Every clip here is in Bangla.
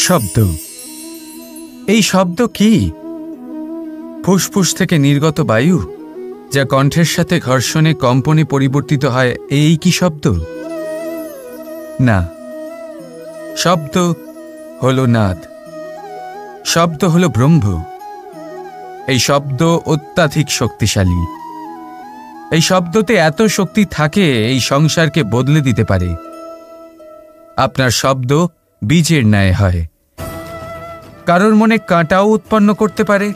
শব্দ। এই শব্দ কি? ফুসফুস থেকে নির্গত বায়ু যা কণ্ঠের সাথে ঘর্ষণে কম্পনে পরিবর্তিত হয়, এই কি শব্দ? না, শব্দ হলো নাদ, শব্দ হলো ব্রহ্ম। এই শব্দ অত্যাধিক শক্তিশালী। এই শব্দতে এত শক্তি থাকে এই সংসারকে বদলে দিতে পারে। আপনার শব্দ বীজের ন্যায় হয়, কারোর মনে কাঁটাও উৎপন্ন করতে পারে,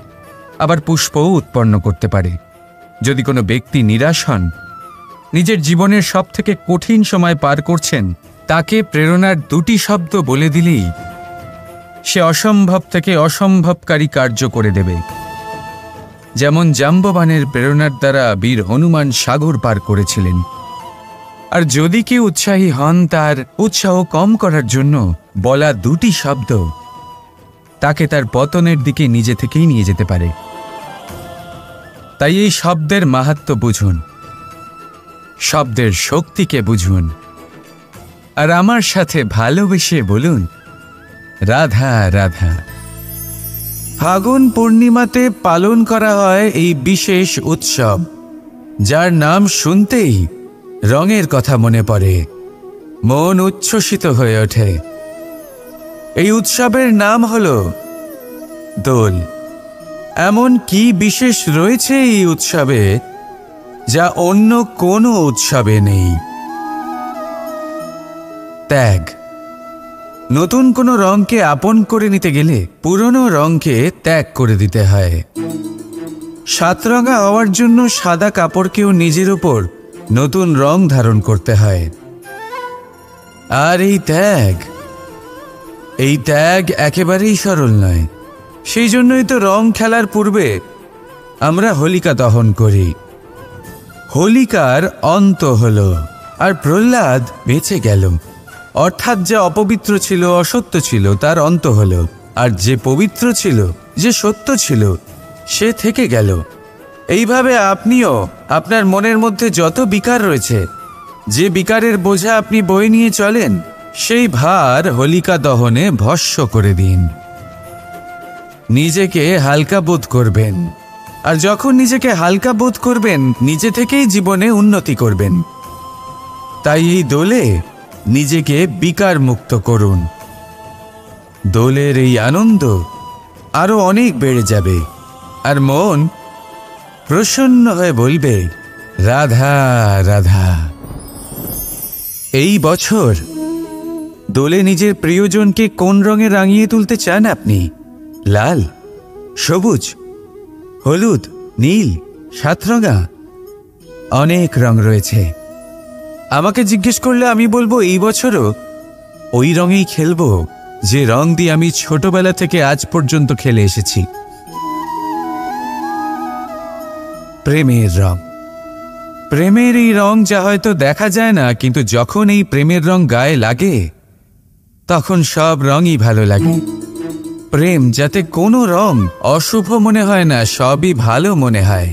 আবার পুষ্পও উৎপন্ন করতে পারে। যদি কোনো ব্যক্তি নিরাশ হন, নিজের জীবনের সব থেকে কঠিন সময় পার করছেন, তাকে প্রেরণার দুটি শব্দ বলে দিলেই সে অসম্ভব থেকে অসম্ভবকারী কার্য করে দেবে। যেমন জাম্ববানের প্রেরণার দ্বারা বীর হনুমান সাগর পার করেছিলেন। আর যদি কেউ উৎসাহী হন, তার উৎসাহ কম করার জন্য বলা দুটি শব্দ তাকে তার পতনের দিকে নিজে থেকেই নিয়ে যেতে পারে। তাই এই শব্দের মাহাত্ম্য বুঝুন, শব্দের শক্তিকে বুঝুন, আর আমার সাথে ভালোবেসে বলুন, রাধা রাধা। ফাগুন পূর্ণিমাতে পালন করা হয় এই বিশেষ উৎসব, যার নাম শুনতেই রঙের কথা মনে পড়ে, মন উচ্ছ্বসিত হয়ে ওঠে। এই উৎসবের নাম হল দোল। এমন কি বিশেষ রয়েছে এই উৎসবে যা অন্য কোনো উৎসবে নেই? ত্যাগ। নতুন কোনো রঙকে আপন করে নিতে গেলে পুরনো রঙকে ত্যাগ করে দিতে হয়। সাতরঙা হওয়ার জন্য সাদা কাপড়কেও নিজের উপর নতুন রং ধারণ করতে হয়। আর এই ত্যাগ একেবারেই সরল নয়। সেই জন্যই তো রং খেলার পূর্বে আমরা হোলিকা দহন করি। হোলিকার অন্ত হল, আর প্রহ্লাদ বেঁচে গেল। অর্থাৎ যে অপবিত্র ছিল, অসত্য ছিল, তার অন্ত হল, আর যে পবিত্র ছিল, যে সত্য ছিল, সে থেকে গেল। এইভাবে আপনিও আপনার মনের মধ্যে যত বিকার রয়েছে, যে বিকারের বোঝা আপনি বয়ে নিয়ে চলেন, সেই ভার হোলিকা দহনে ভস্ম করে দিন। নিজেকে হালকা বোধ করবেন, আর যখন নিজেকে হালকা বোধ করবেন, নিজে থেকেই জীবনে উন্নতি করবেন। তাই এই দোলে নিজেকে বিকার মুক্ত করুন। দোলের এই আনন্দ আরো অনেক বেড়ে যাবে, আর মন প্রসন্ন হয়ে বলবে, রাধা রাধা। এই বছর দোলে নিজের প্রিয়জনকে কোন রঙে রাঙিয়ে তুলতে চান আপনি? লাল, সবুজ, হলুদ, নীল, সাতরঙা, অনেক রং রয়েছে। আমাকে জিজ্ঞেস করলে আমি বলবো, এই বছরও ওই রঙেই খেলবো যে রং দিয়ে আমি ছোটবেলা থেকে আজ পর্যন্ত খেলে এসেছি। প্রেমের রং। প্রেমের এই রং যা হয়তো দেখা যায় না, কিন্তু যখন এই প্রেমের রং গায়ে লাগে, তখন সব রঙই ভালো লাগে। প্রেম যাতে কোনো রং অশুভ মনে হয় না, সবই ভালো মনে হয়।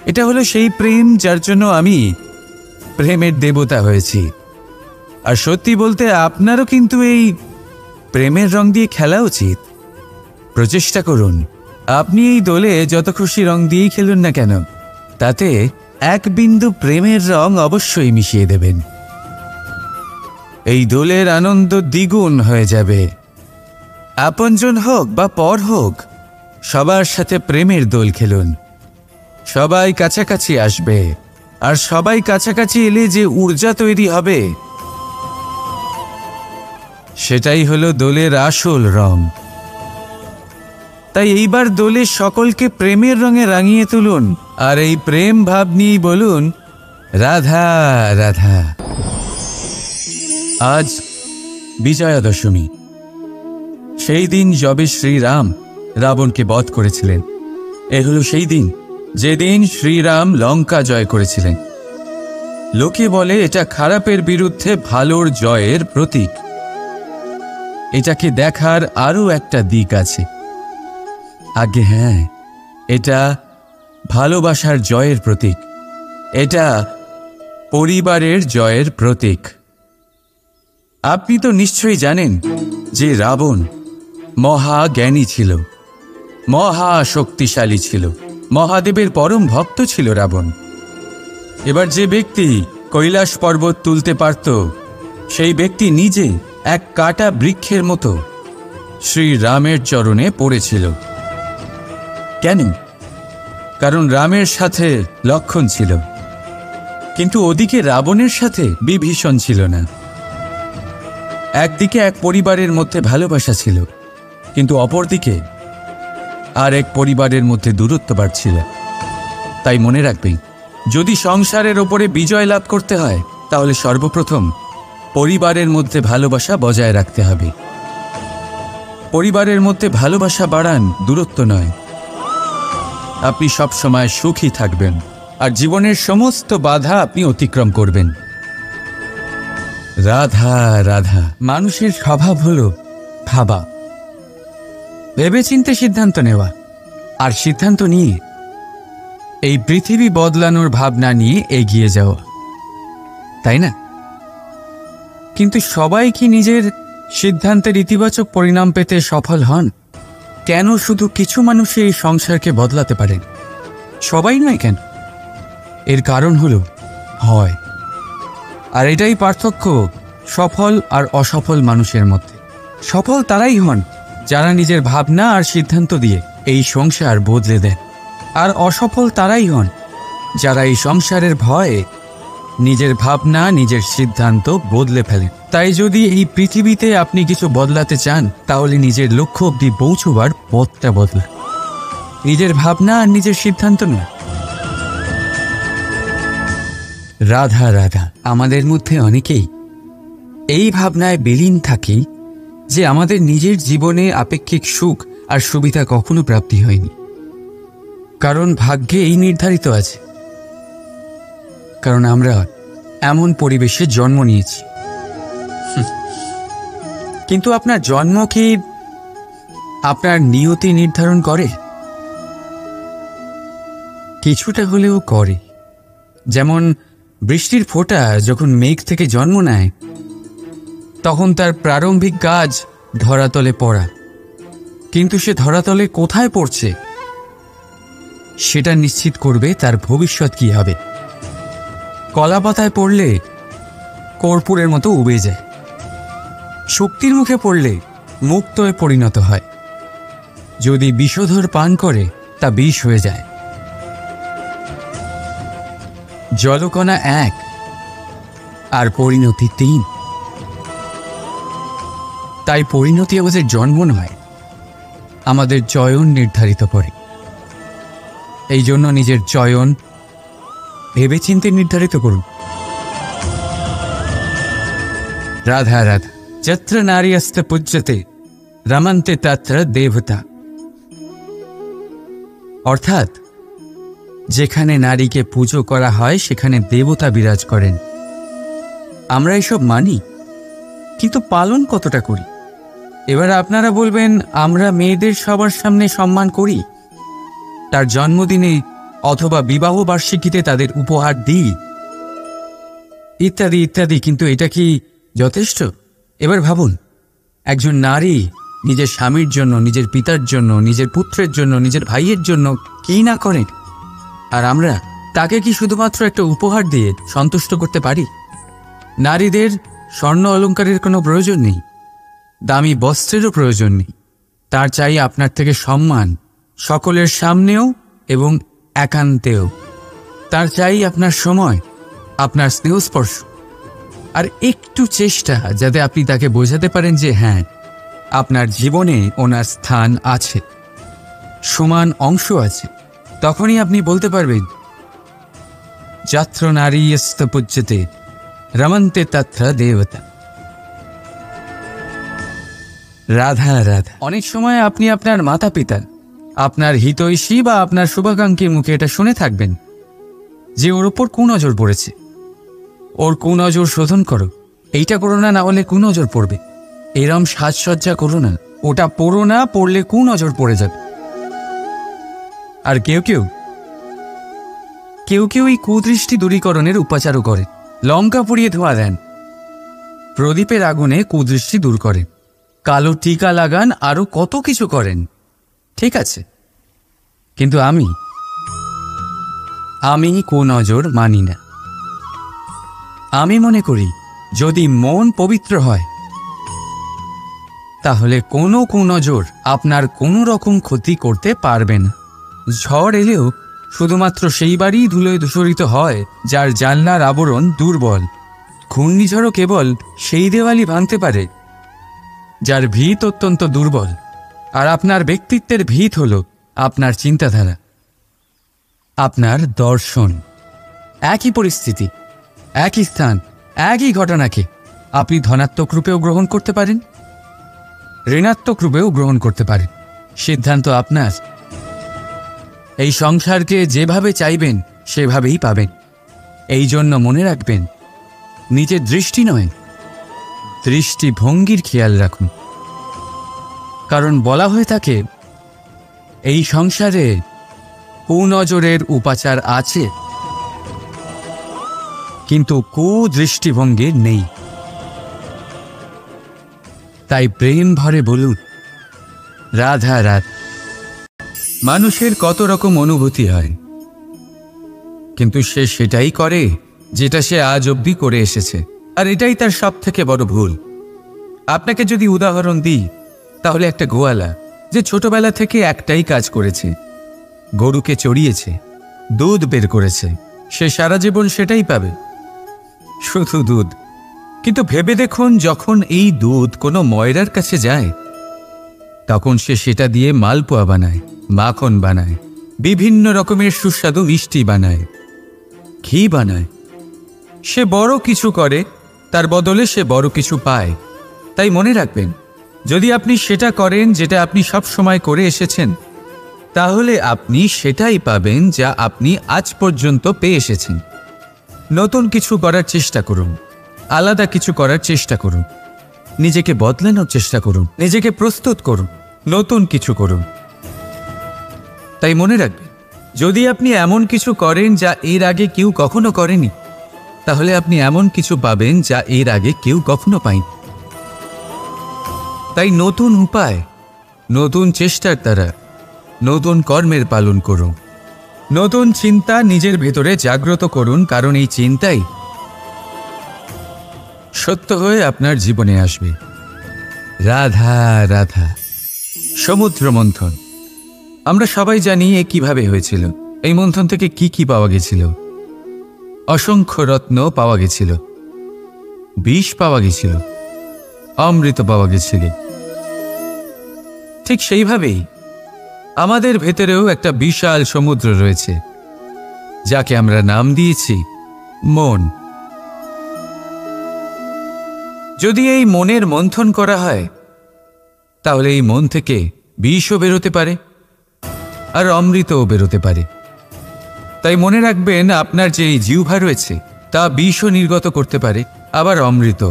এটা হলো সেই প্রেম যার জন্য আমি প্রেমের দেবতা হয়েছি। আর সত্যি বলতে আপনারও কিন্তু এই প্রেমের রং দিয়ে খেলা উচিত। প্রচেষ্টা করুন, আপনি এই দোলে যত খুশি রং দিয়েই খেলুন না কেন, তাতে এক বিন্দু প্রেমের রং অবশ্যই মিশিয়ে দেবেন। এই দোলের আনন্দ দ্বিগুণ হয়ে যাবে। আপনজন হোক বা পর হোক, সবার সাথে প্রেমের দোল খেলুন। সবাই কাছাকাছি আসবে, আর সবাই কাছাকাছি এলে যে ঊর্জা তৈরি হবে, সেটাই হলো দোলের আসল রং। তাই এইবার দোলে সকলকে প্রেমের রঙে রাঙিয়ে তুলুন, আর এই প্রেম ভাব নিয়েই বলুন, রাধা রাধা। আজ বিজয়া দশমী। সেই দিন যবে শ্রীরাম রাবণকে বধ করেছিলেন। এ হলো সেই দিন যেদিন শ্রীরাম লঙ্কা জয় করেছিলেন। লোকে বলে এটা খারাপের বিরুদ্ধে ভালোর জয়ের প্রতীক। এটাকে দেখার আরও একটা দিক আছে। আগে হ্যাঁ, এটা ভালোবাসার জয়ের প্রতীক। এটা পরিবারের জয়ের প্রতীক। আপনি তো নিশ্চয়ই জানেন যে রাবণ মহাজ্ঞানী ছিল, মহা শক্তিশালী ছিল, মহাদেবের পরম ভক্ত ছিল রাবণ। এবার যে ব্যক্তি কৈলাস পর্বত তুলতে পারত, সেই ব্যক্তি নিজে এক কাটা বৃক্ষের মতো শ্রীরামের চরণে পড়েছিল। কেন? কারণ রামের সাথে লক্ষ্মণ ছিল, কিন্তু ওদিকে রাবণের সাথে বিভীষণ ছিল না। একদিকে এক পরিবারের মধ্যে ভালোবাসা ছিল, কিন্তু অপরদিকে আর এক পরিবারের মধ্যে দূরত্ব বাড়ছিল। তাই মনে রাখবেন, যদি সংসারের ওপরে বিজয় লাভ করতে হয়, তাহলে সর্বপ্রথম পরিবারের মধ্যে ভালোবাসা বজায় রাখতে হবে। পরিবারের মধ্যে ভালোবাসা বাড়ান, দূরত্ব নয়। আপনি সবসময় সুখী থাকবেন, আর জীবনের সমস্ত বাধা আপনি অতিক্রম করবেন। রাধা রাধা। মানুষের স্বভাব হলো ভাবা, ভেবেচিন্তে সিদ্ধান্ত নেওয়া, আর সিদ্ধান্ত নিয়ে এই পৃথিবী বদলানোর ভাবনা নিয়ে এগিয়ে যাওয়া, তাই না? কিন্তু সবাই কি নিজের সিদ্ধান্তের ইতিবাচক পরিণাম পেতে সফল হন? কেন শুধু কিছু মানুষই এই সংসারকে বদলাতে পারেন, সবাই নয় কেন? এর কারণ হলো হয়। আর এটাই পার্থক্য সফল আর অসফল মানুষের মধ্যে। সফল তারাই হন যারা নিজের ভাবনা আর সিদ্ধান্ত দিয়ে এই সংসার বদলে দেন, আর অসফল তারাই হন যারা এই সংসারের ভয়ে নিজের ভাবনা, নিজের সিদ্ধান্ত বদলে ফেলেন। তাই যদি এই পৃথিবীতে আপনি কিছু বদলাতে চান, তাহলে নিজের লক্ষ্য অবধি পৌঁছবার পথটা বদলান, নিজের ভাবনা আর নিজের সিদ্ধান্ত নয়। রাধা রাধা। আমাদের মধ্যে অনেকেই এই ভাবনায় বিলীন থাকি যে আমাদের নিজের জীবনে আপেক্ষিক সুখ আর সুবিধা কখনো প্রাপ্তি হয়নি, কারণ ভাগ্যে এই নির্ধারিত আছে, কারণ আমরা এমন পরিবেশে জন্ম নিয়েছি। কিন্তু আপনার জন্ম কি আপনার নিয়তি নির্ধারণ করে? কিছুটা হলেও করে। যেমন বৃষ্টির ফোঁটা যখন মেঘ থেকে জন্ম নেয়, তখন তার প্রারম্ভিক কাজ ধরাতলে পড়া, কিন্তু সে ধরাতলে কোথায় পড়ছে সেটা নিশ্চিত করবে তার ভবিষ্যৎ কি হবে। কলা পাতায় পড়লে কর্পূরের মতো উবে যায়, শক্তির মুখে পড়লে মুক্তয়ে পরিণত হয়, যদি বিষধর পান করে তা বিষ হয়ে যায়। জলকণা এক আর পরিণতি তিন। তাই পরিণতি আমাদের জন্ম নয়, আমাদের চয়ন নির্ধারিত করে। এই জন্য নিজের চয়ন ভেবেচিন্তে নির্ধারিত করুন। রাধা রাধা। যত্র নারীস্তে পূজ্যতে রমন্তে তত্র দেবতা। অর্থাৎ যেখানে নারীকে পুজো করা হয় সেখানে দেবতা বিরাজ করেন। আমরা এসব মানি, কিন্তু পালন কতটা করি? এবার আপনারা বলবেন, আমরা মেয়েদের সবার সামনে সম্মান করি, তার জন্মদিনে অথবা বিবাহ বার্ষিকীতে তাদের উপহার দিই, ইত্যাদি ইত্যাদি, কিন্তু এটা কি যথেষ্ট? এবার ভাবুন, একজন নারী নিজের স্বামীর জন্য, নিজের পিতার জন্য, নিজের পুত্রের জন্য, নিজের ভাইয়ের জন্য কি না করেন, আর আমরা তাকে কি শুধুমাত্র একটা উপহার দিয়ে সন্তুষ্ট করতে পারি? নারীদের স্বর্ণ অলংকারের কোনো প্রয়োজন নেই, দামি বস্ত্রেরও প্রয়োজন নেই। তার চাই আপনার থেকে সম্মান, সকলের সামনেও এবং একান্তেও। তার চাই আপনার সময়, আপনার স্নেহস্পর্শ, আর একটু চেষ্টা, যাতে আপনি তাকে বোঝাতে পারেন যে হ্যাঁ, আপনার জীবনে ওনার স্থান আছে, সমান অংশ আছে। তখনই আপনি বলতে পারবেন, যত্র নারীস্ত পূজ্যতে রমন্তে তত্র দেবতা। রাধা রাধা। অনেক সময় আপনি আপনার মাতা পিতা, আপনার হিতৈষী বা আপনার শুভাকাঙ্ক্ষীর মুখে এটা শুনে থাকবেন যে ওর ওপর কুনজর পড়েছে, ওর কুনজর শোধন করো, এইটা করো না, না হলে কুনজর পড়বে, এরম সাজসজ্জা করো না, ওটা পড়ো না, পড়লে কুনজর পড়ে যাবে। আর কেউ কেউ এই কুদৃষ্টি দূরীকরণের উপাচারও করে। লঙ্কা পুড়িয়ে ধোয়া দেন, প্রদীপের আগুনে কুদৃষ্টি দূর করে। কালো টিকা লাগান, আরো কত কিছু করেন, ঠিক আছে, কিন্তু আমি কুনজর মানি না। আমি মনে করি যদি মন পবিত্র হয় তাহলে কোনো কুনজর আপনার কোনো রকম ক্ষতি করতে পারবে না। ঝড় এলেও শুধুমাত্র সেই বাড়ি ধুলোয় ধূসরিত হয় যার জানলার আবরণ দুর্বল। ঘূর্ণিঝড়ও কেবল সেই দেওয়ালই ভাঙতে পারে যার ভিত অত্যন্ত দুর্বল। আর আপনার ব্যক্তিত্বের ভিত হল আপনার চিন্তাধারা, আপনার দর্শন। একই পরিস্থিতি, একই স্থান, একই ঘটনাকে আপনি ধনাত্মক রূপেও গ্রহণ করতে পারেন, ঋণাত্মক রূপেও গ্রহণ করতে পারেন। সিদ্ধান্ত আপনার। এই সংসারকে যেভাবে চাইবেন সেভাবেই পাবেন। এই জন্য মনে রাখবেন, নিজের দৃষ্টি নয়, দৃষ্টিভঙ্গির খেয়াল রাখুন। কারণ বলা হয়ে থাকে এই সংসারে কুনজরের উপাচার আছে, কিন্তু কুদৃষ্টিভঙ্গির নেই। তাই প্রেম ভরে বলুন রাধা রাধা। মানুষের কত রকম অনুভূতি হয়, কিন্তু সে সেটাই করে যেটা সে আজ অবধি করে এসেছে, আর এটাই তার সব থেকে বড় ভুল। আপনাকে যদি উদাহরণ দিই, তাহলে একটা গোয়ালা যে ছোটবেলা থেকে একটাই কাজ করেছে, গরুকে চড়িয়েছে, দুধ বের করেছে, সে সারা জীবন সেটাই পাবে, শুধু দুধ। কিন্তু ভেবে দেখুন, যখন এই দুধ কোনো ময়রার কাছে যায়, তখন সে সেটা দিয়ে মালপোয়া বানায়, মাখন বানায়, বিভিন্ন রকমের সুস্বাদু মিষ্টি বানায়, ঘি বানায়। সে বড় কিছু করে, তার বদলে সে বড় কিছু পায়। তাই মনে রাখবেন, যদি আপনি সেটা করেন যেটা আপনি সব সময় করে এসেছেন, তাহলে আপনি সেটাই পাবেন যা আপনি আজ পর্যন্ত পেয়ে এসেছেন। নতুন কিছু করার চেষ্টা করুন, আলাদা কিছু করার চেষ্টা করুন, নিজেকে বদলানোর চেষ্টা করুন, নিজেকে প্রস্তুত করুন, নতুন কিছু করুন। তাই মনে রাখবেন, যদি আপনি এমন কিছু করেন যা এর আগে কেউ কখনো করেনি, তাহলে আপনি এমন কিছু পাবেন যা এর আগে কেউ কখনো পায়নি। তাই নতুন উপায়, নতুন চেষ্টার দ্বারা নতুন কর্মের পালন করুন। নতুন চিন্তা নিজের ভেতরে জাগ্রত করুন, কারণ এই চিন্তাই সত্য হয়ে আপনার জীবনে আসবে। রাধা রাধা। সমুদ্র মন্থন, আমরা সবাই জানি এ কিভাবে হয়েছিল। এই মন্থন থেকে কি কি পাওয়া গেছিল? অসংখ্য রত্ন পাওয়া গেছিল, বিষ পাওয়া গেছিল, অমৃত পাওয়া গেছিল। ঠিক সেইভাবেই আমাদের ভেতরেও একটা বিশাল সমুদ্র রয়েছে, যাকে আমরা নাম দিয়েছি মন। যদি এই মনের মন্থন করা হয়, তাহলে এই মন থেকে বিষও বেরোতে পারে, আর অমৃতও বেরোতে পারে। তাই মনে রাখবেন, আপনার যে এই জিহ্বা রয়েছে তা বিষও নির্গত করতে পারে, আবার অমৃত।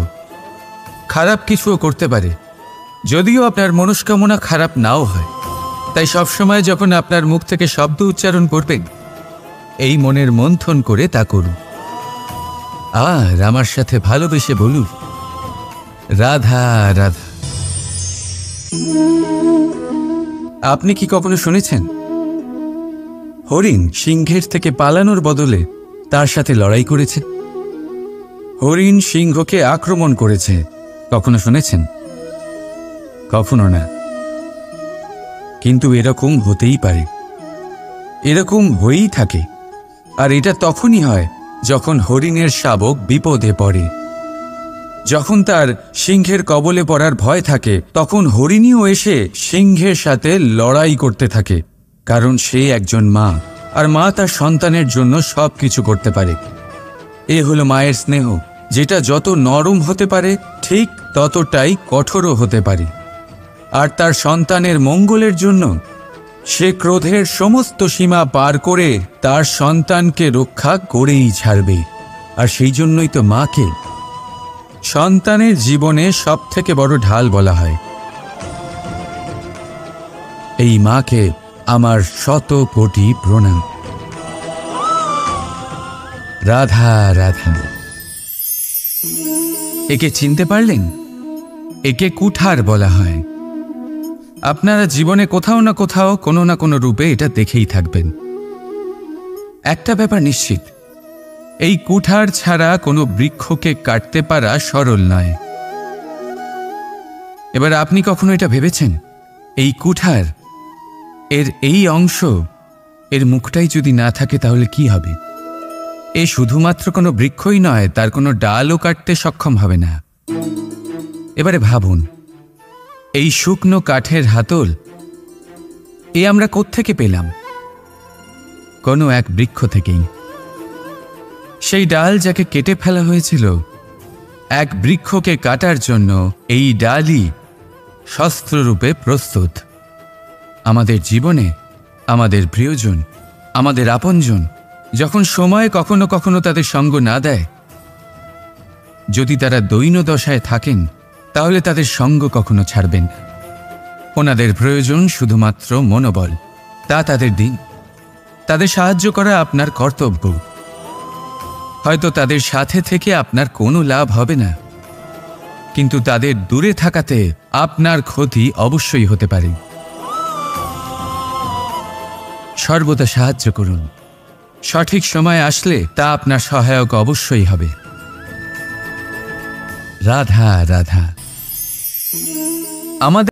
খারাপ কিছুও করতে পারে, যদিও আপনার মনস্কামনা খারাপ নাও হয়। তাই সবসময় যখন আপনার মুখ থেকে শব্দ উচ্চারণ করবেন, এই মনের মন্থন করে তা করুন। আর আমার সাথে ভালোবেসে বলুন রাধা রাধা। আপনি কি কখনো শুনেছেন হরিণ সিংহের থেকে পালানোর বদলে তার সাথে লড়াই করেছে? হরিণ সিংহকে আক্রমণ করেছে, কখনো শুনেছেন? কখনো না। কিন্তু এরকম হতেই পারে, এরকম হয়েই থাকে। আর এটা তখনই হয় যখন হরিণের শাবক বিপদে পড়ে। যখন তার সিংহের কবলে পড়ার ভয় থাকে, তখন হরিণীও এসে সিংহের সাথে লড়াই করতে থাকে। কারণ সে একজন মা, আর মা তার সন্তানের জন্য সব কিছু করতে পারে। এ হলো মায়ের স্নেহ, যেটা যত নরম হতে পারে ঠিক ততটাই কঠোরও হতে পারে। আর তার সন্তানের মঙ্গলের জন্য সে ক্রোধের সমস্ত সীমা পার করে তার সন্তানকে রক্ষা করেই ছাড়বে। আর সেই জন্যই তো মাকে সন্তানের জীবনে সবথেকে বড় ঢাল বলা হয়। এই মাকে আমার শত কোটি প্রণাম। রাধা রাধা। একে চিনতে পারলেন? একে কুঠার বলা হয়। আপনারা জীবনে কোথাও না কোথাও কোনো না কোনো রূপে এটা দেখেই থাকবেন। একটা ব্যাপার নিশ্চিত, এই কুঠার ছাড়া কোনো বৃক্ষকে কাটতে পারা সরল নয়। এবার আপনি কখনো এটা ভেবেছেন, এই কুঠার এর এই অংশ, এর মুখটাই যদি না থাকে তাহলে কি হবে? এ শুধুমাত্র কোনো বৃক্ষই নয়, তার কোনো ডালও কাটতে সক্ষম হবে না। এবারে ভাবুন, এই শুকনো কাঠের হাতল এ আমরা কোত্থেকে পেলাম? কোনো এক বৃক্ষ থেকেই। সেই ডাল যাকে কেটে ফেলা হয়েছিল, এক বৃক্ষকে কাটার জন্য এই ডালই শস্ত্ররূপে প্রস্তুত। আমাদের জীবনে আমাদের প্রিয়জন, আমাদের আপনজন যখন সময় কখনো কখনো তাদের সঙ্গ না দেয়, যদি তারা দৈন্য দশায় থাকেন, তাহলে তাদের সঙ্গ কখনো ছাড়বেন না। ওনাদের প্রয়োজন শুধুমাত্র মনোবল। তা তাদের দিন। তাদের সাহায্য করা আপনার কর্তব্য। হয়তো তাদের সাথে থেকে আপনার কোনো লাভ হবে না, কিন্তু তাদের দূরে থাকাতে আপনার ক্ষতি অবশ্যই হতে পারে। সর্বদা সাহায্য করুন। সঠিক সময় আসলে তা আপনার সহায়ক অবশ্যই হবে। রাধা রাধা। আমাদের